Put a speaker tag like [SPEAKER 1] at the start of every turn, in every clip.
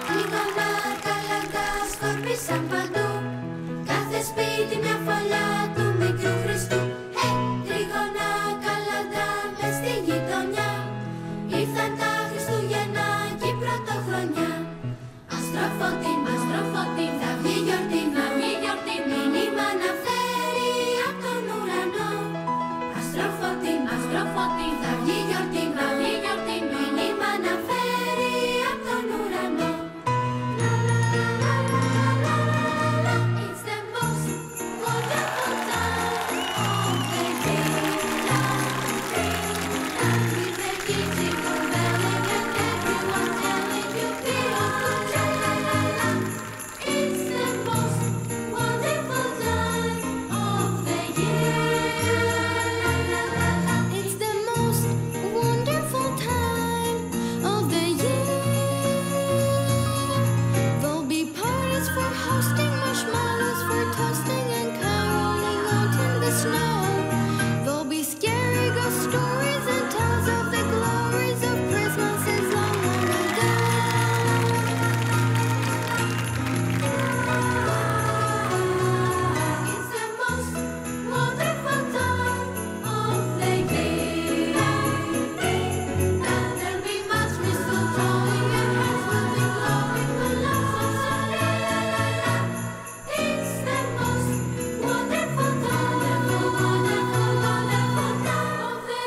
[SPEAKER 1] Τρίγωνα καλαντά σκορπίσαν παντού, κάθε σπίτι μια φωλιά του μικρού Χριστού. Τρίγωνα καλαντά μες στη γειτονιά, ήρθαν τα Χριστούγεννα και η πρωτοχρονιά. Αστροφωτήν, αστροφωτήν, θα βγει γιορτή, θα βγει γιορτή, μήνυμα να φέρει απ' τον ουρανό. Αστροφωτήν, αστροφωτήν, θα βγει γιορτή, θα βγει γιορτή, μήνυμα να φέρει απ' τον ουρανό. It's the most wonderful time of the year. With the kids belling and everyone telling you be of good cheer. It's the most wonderful time of the year. It's the most wonderful time of the year. There'll be parties for hosting, marshmallows for toasting, and caroling out in the snow. There'll be scary ghost stories and tales of the glories of Christmases long, long ago. It's the most wonderful time of the year. There'll be much mistletoe, your hands will be glowing with lots of sun. It's the most wonderful time, wonderful, wonderful time of the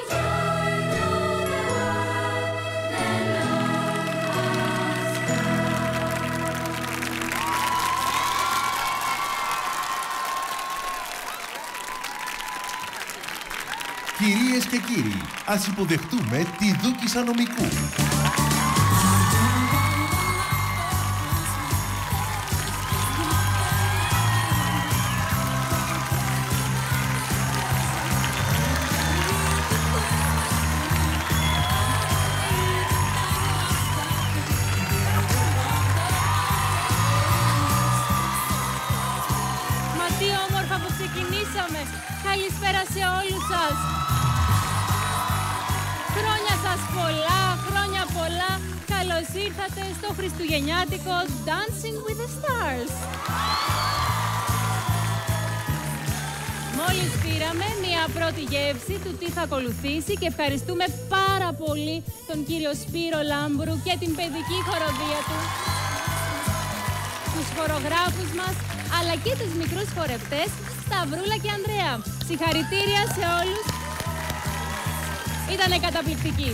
[SPEAKER 2] Κυρίες και κύριοι, ας υποδεχτούμε τη Δούκισσα Νομικού.
[SPEAKER 3] Μα τι όμορφα που ξεκινήσαμε. Καλησπέρα σε όλους σας. Χρόνια σας πολλά, χρόνια πολλά. Καλώς ήρθατε στο χριστουγεννιάτικο Dancing with the Stars. Μόλις πήραμε μια πρώτη γεύση του τι θα ακολουθήσει και ευχαριστούμε πάρα πολύ τον κύριο Σπύρο Λάμπρου και την παιδική χοροδία του, τους χορογράφους μας, αλλά και τους μικρούς χορευτές Σταυρούλα και Ανδρέα. Συγχαρητήρια σε όλους. Ήτανε καταπληκτικοί.